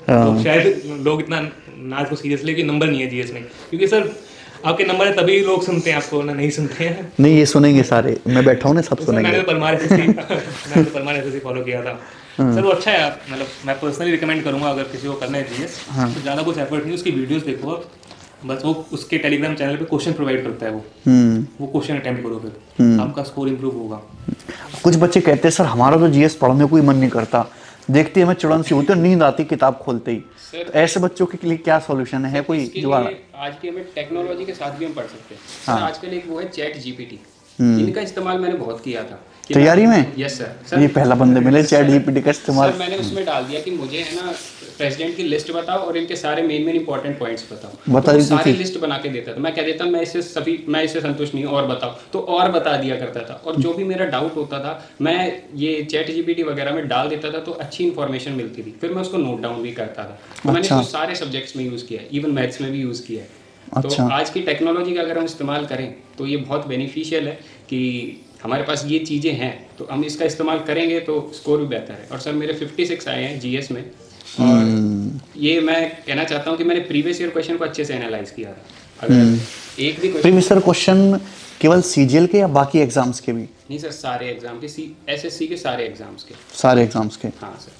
S2: तो शायद लोग इतना ना इसको सीरियसली कि नंबर नहीं है जीएस में, क्योंकि सर आपके नंबर है तभी लोग सुनते हैं आपको, ना नहीं सुनते हैं।
S1: नहीं ये सुनेंगे सारे, मैं बैठा हूँ ना, सब सुनेंगे।
S2: मैंने तो परमार एसएससी फॉलो किया था सर, वो अच्छा है। मतलब मैं पर्सनली रिकमेंड करूंगा अगर किसी को करना है जीएस तो ज़्यादा कुछ एफर्ट नहीं, उसकी वीडियोस देखो बस। वो उसके टेलीग्राम चैनल पे क्वेश्चन प्रोवाइड करता है, वो क्वेश्चन अटेम्प्ट करो, फिर आपका स्कोर इंप्रूव होगा।
S1: कुछ बच्चे कहते हैं सर हमारा तो जीएस पढ़ने को ही मन नहीं करता, देखते हमें चुड़न सी होती है, नींद आती किताब खोलते ही। तो ऐसे बच्चों के लिए क्या सॉल्यूशन है कोई जुगाड़?
S3: आज की हमें टेक्नोलॉजी के साथ भी हम पढ़ सकते हैं। हाँ। आजकल एक वो है चैट जीपीटी, इनका इस्तेमाल मैंने बहुत किया था
S1: तैयारी में।
S3: Yes sir.
S1: ये पहला बंदे मिले चैट जीपीटी का इस्तेमाल।
S3: सर मैंने उसमें डाल दिया कि मुझे है ना प्रेसिडेंट की लिस्ट बताओ और इनके सारे मेन इंपॉर्टेंट पॉइंट्स बताओ। तो सारी लिस्ट बना के देता था। मैं कह देता मैं इससे संतुष्ट नहीं हूँ और बताओ, तो और बता दिया करता था। और जो भी मेरा डाउट होता था मैं ये चैट जीपीटी वगैरह में डाल देता था, तो अच्छी इन्फॉर्मेशन मिलती थी। फिर मैं उसको नोट डाउन भी करता था। तो मैंने इसको सारे सब्जेक्ट्स में यूज़ किया है, इवन मैथ्स में भी यूज़ किया है। तो आज की टेक्नोलॉजी का अगर हम इस्तेमाल करें तो ये बहुत बेनिफिशियल है कि हमारे पास ये चीज़ें हैं, तो हम इसका इस्तेमाल करेंगे तो स्कोर भी बेहतर है। और सर मेरे 56 आए हैं जीएस में, और ये मैं कहना चाहता हूँ कि मैंने प्रीवियस ईयर क्वेश्चन को अच्छे से एनालाइज किया था। अगर एक भी
S1: प्रीवियस ईयर क्वेश्चन केवल सीजीएल के या बाकी एग्जाम्स के भी? नहीं
S3: सर, सारे एग्जाम के, एसएससी के सारे एग्जाम्स के।
S1: सारे एग्जाम्स के?
S3: हाँ सर,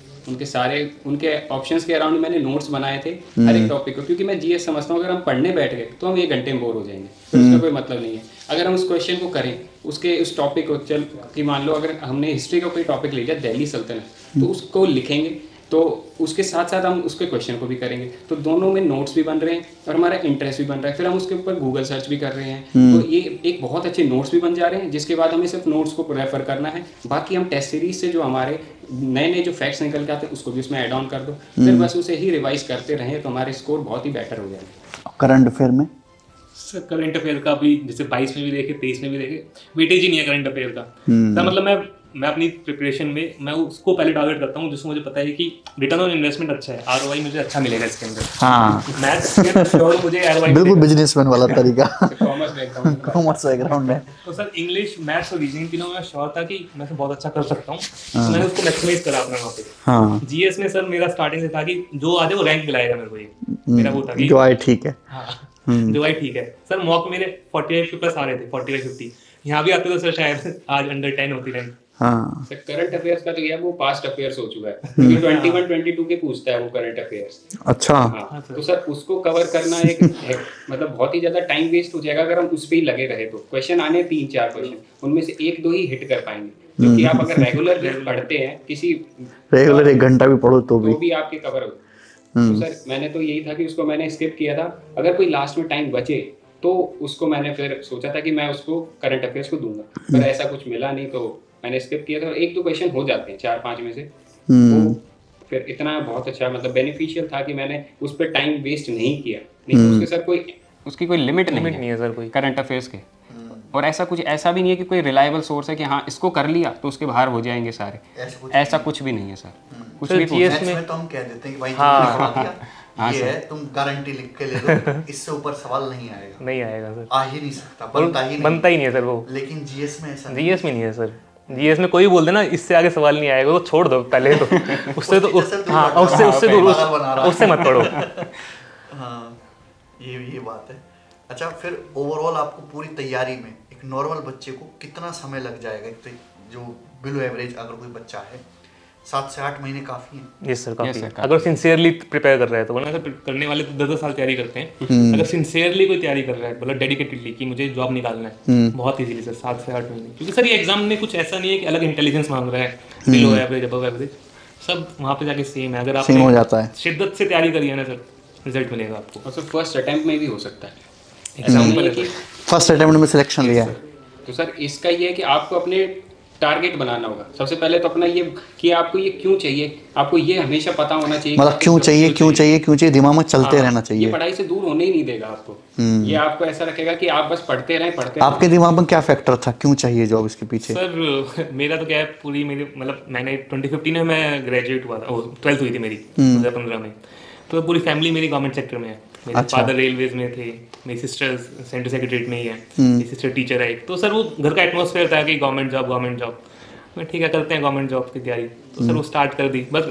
S3: उनके ऑप्शंस के अराउंड मैंने नोट्स बनाए थे हर एक टॉपिक को, क्योंकि मैं जीएस समझता हूँ अगर हम पढ़ने बैठ गए तो हम 1 घंटे में बोर हो जाएंगे, तो उसका कोई मतलब नहीं है। अगर हम उस क्वेश्चन को करें, उस टॉपिक को, चल कि मान लो अगर हमने हिस्ट्री का कोई टॉपिक ले लिया, दिल्ली सल्तनत, तो उसको लिखेंगे, तो उसके साथ साथ हम उसके क्वेश्चन को भी करेंगे, तो दोनों में नोट्स भी बन रहे हैं और हमारा इंटरेस्ट भी बन रहा है। फिर हम उसके ऊपर गूगल सर्च भी कर रहे हैं, तो ये एक बहुत अच्छे नोट्स भी बन जा रहे हैं, जिसके बाद हमें सिर्फ नोट्स को रेफर करना है। बाकी हम टेस्ट सीरीज से जो हमारे नए जो फैक्ट्स निकल के आते हैं उसको भी उसमें ऐड ऑन कर दो, फिर बस उसे ही रिवाइज करते रहें, तो हमारे स्कोर बहुत ही बेटर हो जाएंगे।
S1: करंट अफेयर में
S2: सर, करंट अफेयर का भी जैसे 22 में भी देखे, 23 में भी देखे, वेटेज ही नहीं है करंट अफेयर का। सर मतलब मैं अपनी प्रिपरेशन में मैं उसको पहले टारगेट करता हूँ जिसको मुझे पता है कि रिटर्न ऑन इन्वेस्टमेंट अच्छा है, आरओआई मुझे अच्छा मिलेगा इसके अंदर।
S1: हाँ,
S2: मैथ्स श्योर मुझे आरओआई
S1: बिल्कुल बिजनेसमैन वाला तरीका।
S3: कॉमर्स
S1: बैकग्राउंड है।
S2: तो सर इंग्लिश, मैथ्स और रीजनिंग तीनों में श्योर था कि मैं बहुत अच्छा कर सकता हूँ, तो मैंने उसको मैक्सिमाइज करा अपना वहाँ पे।
S1: हाँ,
S2: जीएस में सर मेरा स्टार्टिंग से था कि जो आ जाए वो रैंक दिलाएगा मेरे को, ये मेरा वो था कि
S1: जो आए ठीक है।
S2: हाँ, जो आए ठीक है। सर मॉक मेरे 45 प्लस आ रहे थे, 45-50 यहाँ भी आते तो सर शायद आज अंडर 10 होती रैंक।
S1: हाँ,
S3: सर करंट अफेयर्स का तो ये वो पास्ट अफेयर्स हो चुका है, क्योंकि 21-22 के पूछता है वो करंट अफेयर्स।
S1: अच्छा।
S3: हाँ, तो सर उसको कवर करना एक मतलब बहुत ही ज्यादा टाइम वेस्ट हो जाएगा अगर हम उस पे ही लगे रहे। तो क्वेश्चन आने 3-4 क्वेश्चन, उनमें से 1-2 ही हिट कर पाएंगे, क्योंकि आप अगर रेगुलर पढ़ते हैं, किसी
S1: रेगुलर 1 घंटा भी पढ़ो तो भी
S3: आपके कवर हो। तो सर मैंने तो यही था कि उसको मैंने स्किप किया था। अगर कोई लास्ट में टाइम बचे तो उसको मैंने फिर सोचा था कि मैं उसको करंट अफेयर्स को दूंगा, पर ऐसा कुछ मिला नहीं, तो मैंने स्किप किया था। 1-2 क्वेश्चन हो जाते हैं 4-5 में से, तो फिर इतना बहुत अच्छा मतलब बेनिफिशियल था कि मैंने उस पर टाइम वेस्ट नहीं किया। नहीं तो उसके सर उसकी कोई लिमिट नहीं है सर, कोई करंट अफेयर्स के। और ऐसा भी नहीं है कि कोई रिलायबल सोर्स है कि हाँ इसको कर लिया तो उसके बाहर हो जाएंगे सारे, ऐसा कुछ भी नहीं है सर। कुछ भी
S1: जीएस में तो हम कह देते हैं कि भाई हाँ, ये है, तुम गारंटी लिख के ले लो, इससे ऊपर सवाल नहीं आएगा
S2: सर,
S1: आ ही नहीं सकता,
S2: बनता ही नहीं है सर वो।
S1: लेकिन जीएस में ऐसा
S2: जीएस में नहीं है सर। जीएस में कोई बोल देना इससे आगे सवाल नहीं आएगा, वो छोड़ दो पहले तो उससे तो हाँ उससे मत पढ़ो।
S1: हाँ, ये बात है। अच्छा, फिर ओवरऑल आपको पूरी तैयारी में एक नॉर्मल बच्चे को कितना समय लग जाएगा? तो जो बिलो एवरेज अगर कोई बच्चा है, 7 से 8 महीने काफ़ी हैं।
S2: यस सर, काफ़ी
S3: sir,
S2: है। अगर सिंसियरली प्रिपेयर कर रहा है तो, वरना सर करने वाले तो 10-10 साल तैयारी करते हैं। अगर सिंसियरली कोई तैयारी कर रहा है, मतलब डेडिकेटेडली कि मुझे जॉब निकालना है, बहुत इजीली सर 7 से 8 महीने। क्योंकि सर ये एग्जाम में कुछ ऐसा नहीं है कि अलग इंटेलिजेंस मांग रहा है, बिलो एवरेज अबव एवरेज, सब वहाँ पे जाके सेम है। अगर आप
S1: सेम हो जाता है।
S2: शिद्दत से तैयारी करिए ना सर, रिजल्ट मिलेगा आपको।
S3: और सर फर्स्ट अटेम्प्ट में भी हो सकता है, ऐसा नहीं है कि
S1: फर्स्ट अटेम्प्ट में सिलेक्शन लिया है।
S3: तो सर इसका ये है कि आपको अपने टारगेट बनाना होगा सबसे पहले तो अपना ये कि आपको ये क्यों चाहिए, आपको ये हमेशा पता होना चाहिए
S1: मतलब क्यों चाहिए दिमाग में चलते रहना
S3: ये
S1: चाहिए।
S3: पढ़ाई से दूर होने ही नहीं देगा आपको। ये आपको ऐसा रखेगा कि आप बस पढ़ते रहें।
S1: आपके दिमाग में क्या फैक्टर था, क्यों चाहिए जॉब इसके पीछे?
S2: सर मेरा तो क्या है, पूरी मेरी मतलब मैंने 2015 में मैं ग्रेजुएट हुआ था, 12th हुई थी मेरी 2015 में। तो पूरी फैमिली मेरी गवर्नमेंट सेक्टर में है। मेरे फादर रेलवेज में थे, मेरी सिस्टर सेंट्रल सेक्रेटरीट में ही है, मेरी सिस्टर टीचर है। तो सर वो घर का एटमॉस्फेयर था कि गवर्नमेंट जॉब, मैं ठीक है करते हैं गवर्नमेंट जॉब की तैयारी। तो सर वो स्टार्ट कर दी, बस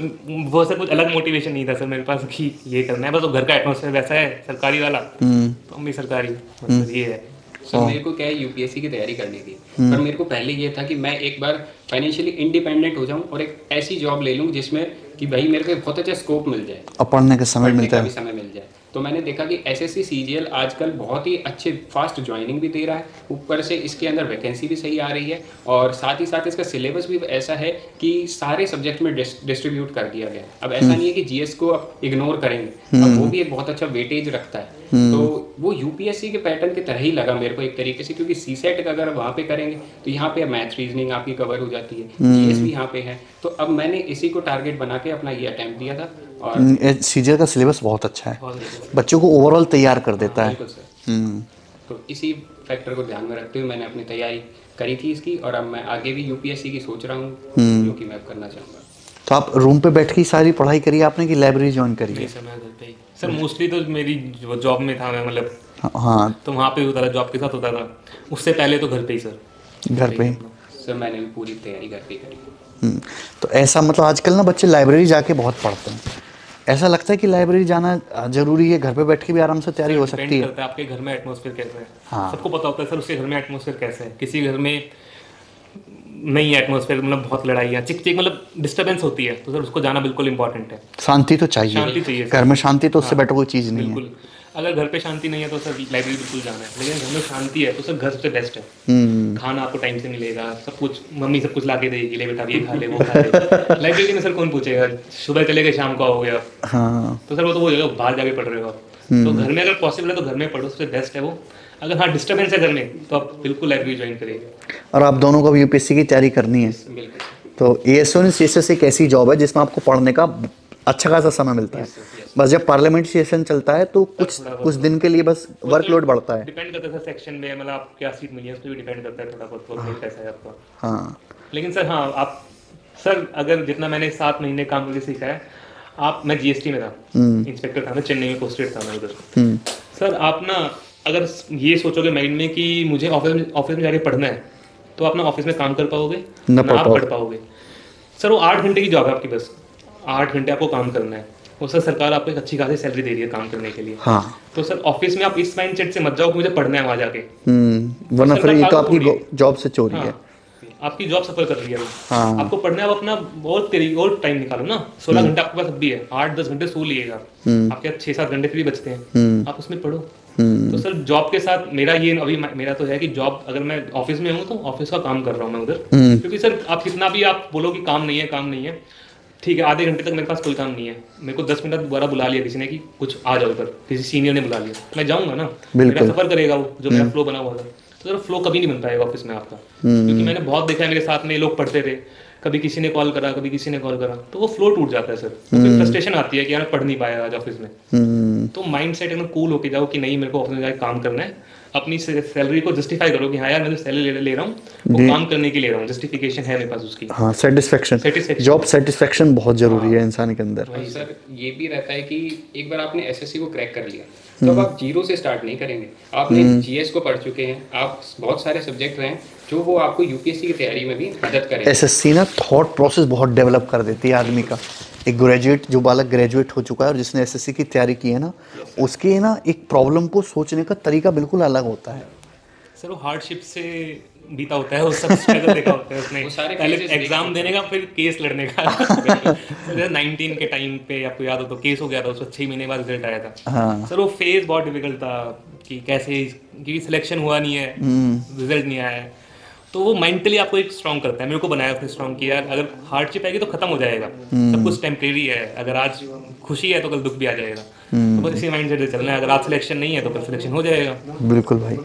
S2: वो सर कुछ अलग मोटिवेशन नहीं था सर मेरे पास कि ये करना है, बस वो घर का एटमॉस्फेयर वैसा है सरकारी वाला, तो हम भी सरकारी, मतलब ये है।
S3: सर मेरे को क्या है यूपीएससी की तैयारी करनी थी, पर मेरे को पहले ये था कि मैं एक बार फाइनेंशियली इंडिपेंडेंट हो जाऊं और एक ऐसी जॉब ले लूं जिसमें कि भाई मेरे को बहुत अच्छा स्कोप मिल जाए
S1: और पढ़ने का समय मिलता है।
S3: समय मिल जाए। तो मैंने देखा कि एसएससी सीजीएल आजकल बहुत ही अच्छे फास्ट ज्वाइनिंग भी दे रहा है, ऊपर से इसके अंदर वैकेंसी भी सही आ रही है, और साथ ही साथ इसका सिलेबस भी ऐसा है कि सारे सब्जेक्ट में डिस्ट्रीब्यूट कर दिया गया है। अब ऐसा नहीं है कि जीएस को आप इग्नोर करेंगे, अब वो भी एक बहुत अच्छा वेटेज रखता है। तो वो यूपीएससी के पैटर्न की तरह ही लगा मेरे को एक तरीके से, क्योंकि सीसेट का अगर वहाँ पे करेंगे तो यहाँ पे मैथ रीजनिंग आपकी कवर हो जाती है, जीएस भी यहाँ पे है। तो अब मैंने इसी को टारगेट बना के अपना ये अटेम्प्ट दिया था। और
S1: सीजीएल का सिलेबस बहुत अच्छा है, बच्चों को ओवरऑल तैयार कर देता है।
S3: बिल्कुल सर। तो इसी फैक्टर को ध्यान में रखते हुए मैंने अपनी तैयारी करी थी इसकी, और अब मैं आगे भी यूपीएससी की सोच रहा हूँ, जो कि मैं अब करना चाहूँगा।
S1: तो आप रूम पे बैठ के सारी पढ़ाई करी आपने कि लाइब्रेरी ज्वाइन करी है?
S2: सर मैं घर पे ही सर, मोस्टली तो मेरी जॉब में था मैं, मतलब
S1: हाँ,
S2: तो वहाँ पे होता था, जॉब के साथ होता था। उससे पहले तो घर पे ही सर,
S1: घर पे ही।
S3: सर मैंने भी पूरी तैयारी घर पे करी।
S1: तो ऐसा मतलब आजकल ना बच्चे लाइब्रेरी जाके बहुत पढ़ते हैं, ऐसा लगता है कि लाइब्रेरी जाना जरूरी है? घर पे बैठ के भी आराम से तैयारी हो सकती है?
S2: करता है आपके घर में एटमॉस्फेयर कैसा है।
S1: हाँ।
S2: सबको पता होता है सर उसके घर में एटमॉस्फेयर कैसा है। किसी घर में नहीं एटमॉस्फेयर, मतलब बहुत लड़ाइयाँ चिक चिक, मतलब डिस्टर्बेंस होती है, तो सर उसको जाना बिल्कुल इंपॉर्टेंट है।
S1: शांति तो चाहिए,
S2: शांति चाहिए
S1: घर में शांति तो उससे बेटर कोई चीज़ नहीं है।
S2: बिल्कुल, अगर घर पे शांति नहीं है तो सर लाइब्रेरी बिल्कुल जाना है। लेकिन घर में शांति है तो सर घर सबसे बेस्ट है। खाना आपको टाइम से मिलेगा, सब कुछ मम्मी सब कुछ ला के देगी, ले बेटा ये खा ले वो खा ले। लाइब्रेरी में सर कौन पूछेगा, सुबह चले गए शाम को आओगे आप।
S1: हाँ,
S2: तो सर वो तो वो जगह बाहर जाके पढ़ रहे हो आप। तो घर में अगर पॉसिबल है तो घर में पढ़ो, सबसे बेस्ट है वो। अगर हाँ डिस्टर्बेंस है घर में तो आप बिल्कुल लाइब्रेरी ज्वाइन करिए।
S1: और आप दोनों को भी यूपीएससी की तैयारी करनी है, तो एएसओ और सीएसएस एक ऐसी जॉब है जिसमें आपको पढ़ने का अच्छा खासा समय मिलता है। बस जब पार्लियामेंट्री सेशन चलता है तो कुछ दिन के लिए बस वर्कलोड बढ़ता है।
S2: डिपेंड करता है सर सेक्शन में, मतलब आप क्या सीट मिली है उस पर भी डिपेंड करता है थोड़ा बहुत कैसा है आपका।
S1: हाँ,
S2: लेकिन सर हाँ आप सर अगर जितना मैंने 7 महीने काम करके सीखा है, मैं जीएसटी में था, इंस्पेक्टर था, मैं चेन्नई में पोस्टेड था मैं उधर। सर आप ना अगर ये सोचोगे माइंड में कि मुझे ऑफिस में जाके पढ़ना है, तो आप ना ऑफिस में काम कर पाओगे ना आप पढ़ पाओगे। सर वो 8 घंटे की जॉब है आपकी, बस 8 घंटे आपको काम करना है, और सर सरकार आपको एक अच्छी खासी सैलरी दे रही है काम करने के लिए।
S1: हाँ।
S2: तो सर ऑफिस में आप इस माइंडसेट से मत जाओ कि मुझे पढ़ना है वहाँ जाके,
S1: वरना फिर ये तो आपकी जॉब से चोरी है।
S2: आपकी जॉब सफर कर रही है। हाँ। आपको पढ़ना है, आप अपना और टाइम निकालो ना। 16 घंटे आपके पास भी है, 8-10 घंटे सो लिएगा, आपके 6-7 घंटे फिर भी बचते हैं, आप उसमें पढ़ो। तो सर जॉब के साथ मेरा ये अभी मेरा तो है कि जॉब अगर मैं ऑफिस में हूँ तो ऑफिस का काम कर रहा हूँ मैं उधर, क्योंकि सर आप कितना भी आप बोलो कि काम नहीं है, ठीक है आधे घंटे तक मेरे पास कोई काम नहीं है, मेरे को 10 मिनट दोबारा बुला लिया किसी ने कि कुछ आ जाओ उधर, किसी सीनियर ने बुला लिया, मैं जाऊँगा ना, मेरा सफर करेगा वो जो मेरा फ्लो बना हुआ था। तो सर फ्लो कभी नहीं बन पाएगा ऑफिस में आपका, क्योंकि मैंने बहुत देखा है मेरे साथ में लोग पढ़ते थे, कभी किसी ने कॉल करा कभी किसी ने कॉल करा, तो वो फ्लो टूट जाता है सर। तो फिर फ्रस्ट्रेशन आती है कि यार पढ़ नहीं पाया आज ऑफिस में। तो माइंड सेट एकदम कूल होके जाओ कि नहीं मेरे को ऑफिस में जाकर काम करना है, अपनी सैलरी को जस्टिफाई करो कि हाँ यार मैं जो सैलरी ले रहा हूँ वो काम करने के लिए ले रहा हूँ, जस्टिफिकेशन है मेरे पास उसकी।
S1: हाँ, सेटिस्फेक्शन, जॉब सेटिस्फेक्शन बहुत जरूरी है इंसान के अंदर।
S3: सर ये भी रहता है कि एक बार आपने एसएससी को क्रैक कर लिया तो अब आप जीरो से स्टार्ट नहीं करेंगे, आपने जीएस को पढ़ चुके हैं, आप बहुत सारे सब्जेक्ट हैं जो वो आपको यूपीएससी की तैयारी में भी मदद करेंगे।
S1: एसएससी ना थॉट प्रोसेस बहुत डेवलप कर देती है आदमी का। एक ग्रेजुएट जो बालक ग्रेजुएट हो चुका है और जिसने एसएससी की तैयारी की है ना, उसके ना एक प्रॉब्लम को सोचने का तरीका बिल्कुल अलग होता है।
S2: सर वो हार्डशिप से बीता होता है, वो सब स्ट्रगल देखा होता है उसने,
S3: वो सारे
S2: पहले
S3: phases
S2: एग्जाम देने का, फिर केस लड़ने का। 19 के टाइम पे आपको याद हो तो केस हो गया था, उसको 6 महीने बाद रिजल्ट आया था।
S1: हाँ।
S2: सर वो फेज बहुत डिफिकल्ट था कि कैसे, क्योंकि सिलेक्शन हुआ नहीं है, रिजल्ट नहीं आया है, तो वो मेंटली आपको एक स्ट्रॉन्ग करता है। मेरे को बनाया उसने स्ट्रॉन्ग किया, अगर हार्डशिप आएगी तो खत्म हो जाएगा, सब कुछ टेम्परेरी है, अगर आज खुशी है तो कल दुख भी आ जाएगा, तो बस इसी माइंड सेट से चलना है। अगर आज सिलेक्शन नहीं है तो कल सिलेक्शन हो जाएगा।
S1: बिल्कुल भाई।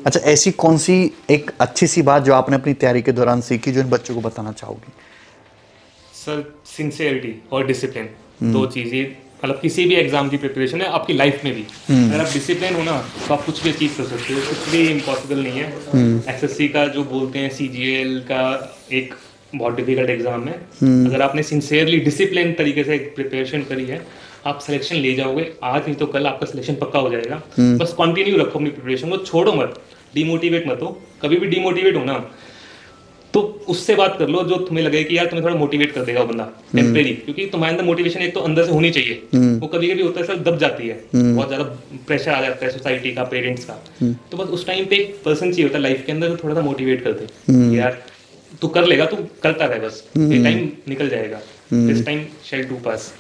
S1: अच्छा, ऐसी कौन सी एक अच्छी सी बात जो आपने अपनी तैयारी के दौरान सीखी जो इन बच्चों को बताना चाहोगे?
S2: सर सिंसियरिटी और डिसिप्लिन, दो चीज़ें, मतलब किसी भी एग्जाम की प्रिपरेशन है आपकी लाइफ में भी, अगर आप डिसिप्लिन हो ना तो आप कुछ भी अचीव कर सकते हो, कुछ भी इम्पॉसिबल नहीं है। एसएससी का जो बोलते हैं सीजीएल का एक बहुत डिफिकल्ट एग्जाम है, अगर आपने सिंसियरली डिसिप्लिन तरीके से प्रिपरेशन करी है, आप सिलेक्शन ले जाओगे, आज नहीं तो कल आपका सिलेक्शन पक्का हो जाएगा। बस कंटिन्यू रखो अपनी प्रिपरेशन को, छोड़ो मत, डिमोटिवेट मत हो। कभी भी डिमोटिवेट हो ना तो उससे बात कर लो जो तुम्हें लगे कि यार तुम्हें थोड़ा मोटिवेट कर देगा वो बंदा टेम्परेरी, क्योंकि तुम्हारे अंदर मोटिवेशन एक तो अंदर से होनी चाहिए, वो कभी कभी होता है सर दब जाती है, बहुत ज्यादा प्रेशर आ जाता है सोसाइटी का, पेरेंट्स का, तो बस उस टाइम पे एक पर्सन चाहिए होता है लाइफ के अंदर जो थोड़ा सा मोटिवेट कर दे, यार तू कर लेगा, तू करता रहे, बस ये टाइम निकल जाएगा, दिस टाइम शैल डू पास।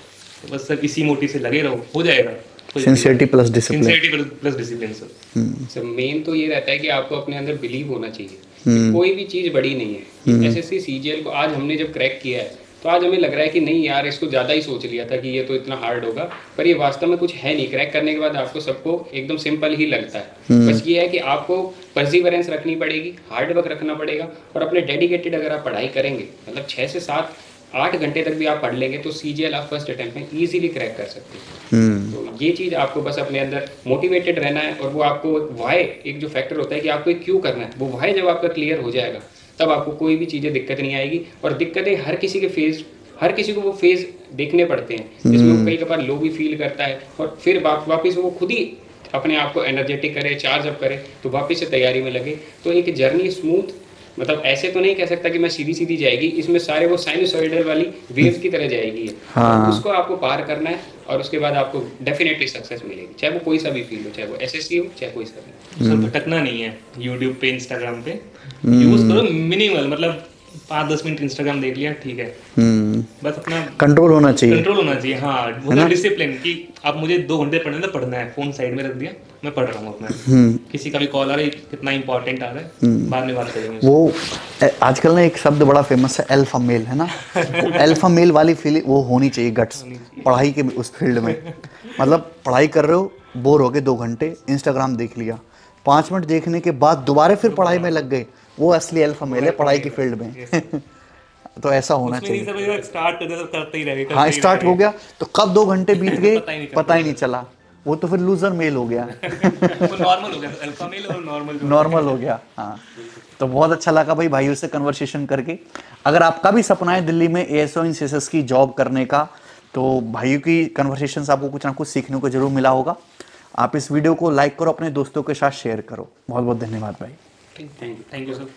S2: बस सर इसी मोटिव से लगे रहो, हो जाएगा।
S1: Sincerity plus discipline.
S2: Sincerity plus discipline sir.
S3: Main तो ये रहता है कि आपको अपने अंदर बिलीव होना चाहिए कि कोई भी चीज़ बड़ी नहीं है। एसएससी सीजीएल को आज हमने जब क्रैक किया है तो आज हमें लग रहा है कि नहीं यार इसको ज़्यादा ही सोच लिया था कि ये तो इतना हार्ड होगा, पर ये वास्तव में कुछ है नहीं। क्रैक करने के बाद आपको सबको एकदम सिंपल ही लगता है। बस ये है कि आपको परसिवरेंस रखनी पड़ेगी, हार्ड वर्क रखना पड़ेगा, और अपने डेडिकेटेड अगर आप पढ़ाई करेंगे, मतलब 6 से 7 8 घंटे तक भी आप पढ़ लेंगे तो सीजीएल आप फर्स्ट अटेम्प्ट में इजीली क्रैक कर सकते हैं। तो ये चीज़ आपको बस अपने अंदर मोटिवेटेड रहना है, और वो आपको वाई, एक जो फैक्टर होता है कि आपको क्यों करना है, वो वाई जब आपका क्लियर हो जाएगा तब आपको कोई भी चीज़ें दिक्कत नहीं आएगी। और दिक्कतें हर किसी के फेज, हर किसी को वो फेज देखने पड़ते हैं जिसमें वो कई बार लो भी फील करता है, और फिर वापस वो खुद ही अपने आप को एनर्जेटिक करे, चार्ज अप करे, तो वापस से तैयारी में लगे। तो एक जर्नी स्मूथ, मतलब ऐसे तो नहीं कह सकता कि मैं सीधी सीधी जाएगी, इसमें सारे वो साइनसॉइडल वाली वेव्स की तरह जाएगी। हाँ। उसको आपको पार करना है, और उसके बाद आपको डेफिनेटली सक्सेस मिलेगी, चाहे वो कोई सा भी फील्ड हो, चाहे वो एसएससी हो, चाहे कोई सा भी।
S2: सर भटकना नहीं है, यूट्यूब पे, इंस्टाग्राम पे यूज करो मिनिमल, मतलब 5-10 मिनट इंस्टाग्राम देख लिया, ठीक है, बस अपना
S1: कंट्रोल होना चाहिए,
S2: कंट्रोल होना चाहिए। हाँ, मतलब डिसिप्लिन कि अब मुझे 2 घंटे पढ़ना है तो पढ़ना है, फोन साइड में रख दिया, मैं पढ़ रहा हूँ अपना, किसी का भी कॉल आ रहा है, कितना इंपॉर्टेंट आ रहा है, बाद में बात करेंगे।
S1: वो आजकल ना एक शब्द बड़ा फेमस है, अल्फा मेल, है ना? अल्फा मेल वाली फीलिंग वो होनी चाहिए, गट्स पढ़ाई के उस फील्ड में। मतलब पढ़ाई कर रहे हो, बोर हो गए 2 घंटे, इंस्टाग्राम देख लिया, 5 मिनट देखने के बाद दोबारा फिर पढ़ाई में लग गए, वो असली अल्फा मेल है पढ़ाई की फील्ड में। तो ऐसा होना चाहिए।
S2: स्टार्ट करते ही रहेगा,
S1: हाँ, स्टार्ट हो गया तो कब 2 घंटे बीत गए पता ही नहीं चला, वो तो फिर लूजर मेल हो गया।
S2: नॉर्मल हो गया, अल्फा मेल और
S1: नॉर्मल हो गया। हाँ, तो बहुत अच्छा लगा भाई भाइयों से कन्वर्सेशन करके। अगर आपका भी सपना है दिल्ली में एएसओ इन सीएसएस की जॉब करने का, तो भाइयों की कन्वर्सेशन से आपको कुछ ना कुछ सीखने को जरूर मिला होगा। आप इस वीडियो को लाइक करो, अपने दोस्तों के साथ शेयर करो। बहुत बहुत धन्यवाद भाई।
S2: Thank you sir.